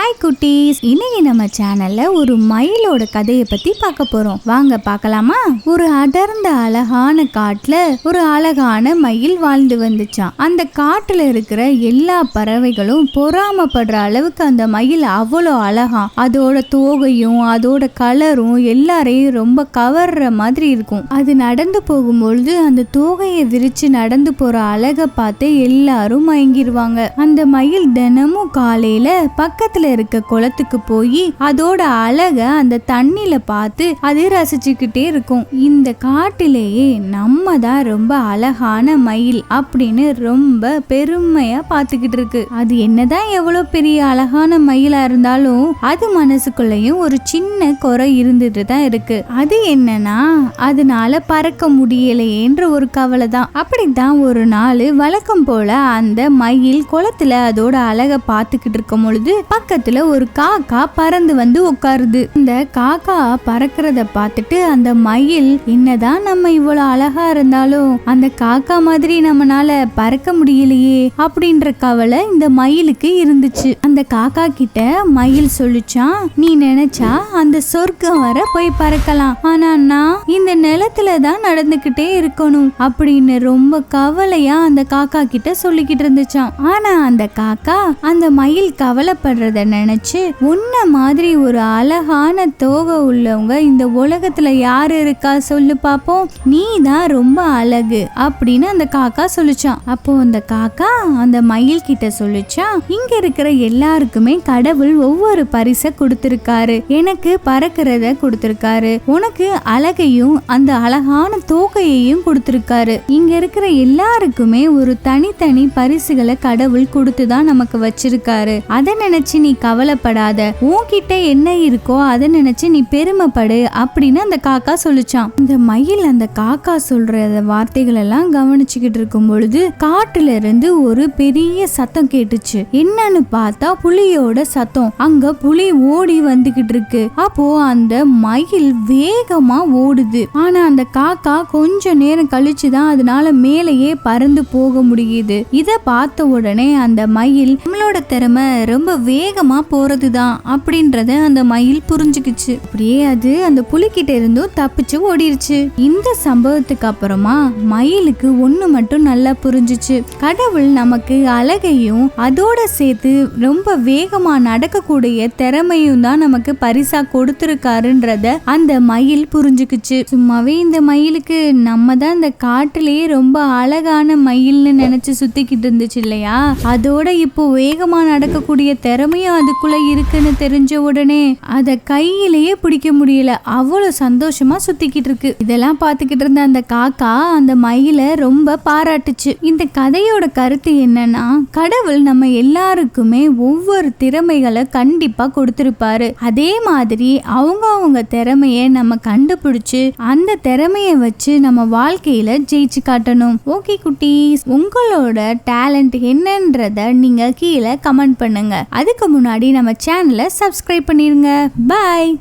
Hi குட்டீஸ், இன்னைக்கு நம்ம சேனல்ல ஒரு மயிலோட கதையை பத்தி பார்க்க போறோம். வாங்க பார்க்கலாமா? ஒரு அடர்ந்த அழகான காட்டுல ஒரு அழகான மயில் வாழ்ந்து வந்துச்சான். அந்த காட்டுல இருக்கிற எல்லா பறவைகளும் பொறாமப்படுற அளவுக்கு அந்த மயில் அவ்வளோ அழகா, அதோட தோகையும் அதோட கலரும் எல்லாரையும் ரொம்ப கவர்ற மாதிரி இருக்கும். அது நடந்து போகும்பொழுது அந்த தோகையை விரிச்சு நடந்து போற அழகை பார்த்து எல்லாரும் மயங்கிடுவாங்க. அந்த மயில் தினமும் காலையில பக்கத்துல இருக்க குளத்துக்கு போய் அதோட அழக அந்த தண்ணில பார்த்து அது ரசிச்சுக்கிட்டே இருக்கும். இந்த காட்டிலேயே நம்ம தான் ரொம்ப அழகான மயில் அப்படின்னு ரொம்ப பெருமையா பார்த்துக்கிட்டு இருக்கு. அது என்னதான் எவ்வளவு பெரிய அழகான மயிலா இருந்தாலும் அது மனசுக்குள்ளயும் ஒரு சின்ன குறை இருந்துட்டு தான் இருக்கு. அது என்னன்னா, அதனால பறக்க முடியலையேன்ற ஒரு கவலை தான். அப்படித்தான் ஒரு நாள் வழக்கம் போல அந்த மயில் குளத்துல அதோட அழக பார்த்துக்கிட்டு இருக்கும் பொழுது பக்கத்துல ஒரு காக்கா பறந்து வந்து உட்காருது. இந்த காக்கா பறக்கிறத பார்த்துட்டு அந்த மயில், என்னதான் நம்ம இவ்வளவு அழகா இருந்தாலும் அந்த காக்கா மாதிரி நம்மனால பறக்க முடியலையே அப்படின்ற கவலை இந்த மயிலுக்கு இருந்துச்சு. அந்த காக்கா கிட்ட மயில் சொல்லிச்சான், நீ நினைச்சா அந்த சொர்க்கம் வர போய் பறக்கலாம், ஆனா நான் இந்த நிலத்துல தான் நடந்துகிட்டே இருக்கணும் அப்படின்னு ரொம்ப கவலையா அந்த காக்கா கிட்ட சொல்லிக்கிட்டு இருந்துச்சான். ஆனா அந்த காக்கா அந்த மயில் கவலைப்படுறத நினைச்சு, உன்ன மாதிரி ஒரு அழகான தோகை உள்ளவங்க இந்த உலகத்துல யாரு இருக்கா சொல்லு பாப்போம், நீ தான் ரொம்ப அழகு அப்படின்னு அந்த காக்கா சொல்லிச்சான். அப்போ அந்த காக்கா அந்த மயில் கிட்ட சொல்லிச்சான், இங்க இருக்கிற எல்லாருக்குமே கடவுள் ஒவ்வொரு பரிசை கொடுத்திருக்காரு. எனக்கு பறக்கிறத கொடுத்திருக்காரு, உனக்கு அழகையும் அந்த அழகான தோகையையும் கொடுத்திருக்காரு. இங்க இருக்கிற எல்லாருக்குமே ஒரு தனித்தனி பரிசுகளை கடவுள் கொடுத்துதான் நமக்கு வச்சிருக்காரு. அதை நினைச்சு நீ கவலைப்படாத, உன்கிட்ட என்ன இருக்கோ அதை நினைச்சு நீ பெருமைப்படு அப்படின்னு அந்த காக்கா சொல்லிச்சான். இந்த மயில் அந்த காக்கா சொல்ற வார்த்தைகள் எல்லாம் கவனிச்சுக்கிட்டு இருக்கும் பொழுது காட்டுல இருந்து ஒரு பெரிய சத்தம் கேட்டுச்சு. என்னன்னு பார்த்தா புலியோட சத்தம். அங்க புலி ஓடி வந்துகிட்டு இருக்கு. அப்போ அந்த மயில் வேகமா ஓடுது. ஆனா அந்த காக்கா கொஞ்ச நேரம் கழிச்சுதான் அதனால மேலேயே பறந்து போக முடியுது. இத பார்த்த உடனே அந்த மயில், நம்மளோட திறமை ரொம்ப வேகமா போறதுதான் அப்படின்றத அந்த மயில் புரிஞ்சுக்குச்சு. அப்படியே அது அந்த புலிகிட்ட இருந்தும் தப்பிச்சு ஓடிருச்சு. இந்த சம்பவத்துக்கு அப்புறமா மயிலுக்கு ஒண்ணு மட்டும் நல்லா புரிஞ்சுச்சு, கடவுள் நமக்கு அழகையும் அதோட சேர்த்து ரொம்ப வேகமா நடக்கக்கூடிய திறமையும் தான் நமக்கு பரிசா கொடுத்திருக்காருன்றத அந்த மயில் புரிஞ்சுக்குச்சு. சும்மாவே இந்த மயிலுக்கு நம்ம தான் இந்த காட்டிலேயே ரொம்ப அழகான மயில்னு நினைச்சு சுத்திக்கிட்டு இருந்துச்சு இல்லையா, அதோட இப்போ வேகமா நடக்கக்கூடிய திறமையும் அதுக்குள்ள இருக்குன்னு தெரிஞ்ச உடனே அத கையிலேயே பிடிக்க முடியல, அவ்வளவு சந்தோஷமா சுத்திக்கிட்டு இருக்கு. இதெல்லாம் பார்த்துக்கிட்டு இருந்த அந்த காக்கா அந்த மயில ரொம்ப பாராட்டுச்சு. இந்த கதையோட கருத்து என்னன்னா, கடவுள் நம்ம எல்லாருக்குமே ஒவ்வொரு திறமைகளை கண்டிப்பா கொடுத்திருப்பாரு. அதே மாதிரி அவங்க திறமைய நம்ம கண்டுபிடிச்சு அந்த திறமைய வச்சு நம்ம வாழ்க்கையில ஜெயிச்சு காட்டணும். ஓகே குட்டீஸ், உங்களோட டேலண்ட் என்னன்றத நீங்க கீழே கமெண்ட் பண்ணுங்க. அதுக்கு முன்னாடி நம்ம சேனலை சப்ஸ்கிரைப் பண்ணிருங்க. பாய்.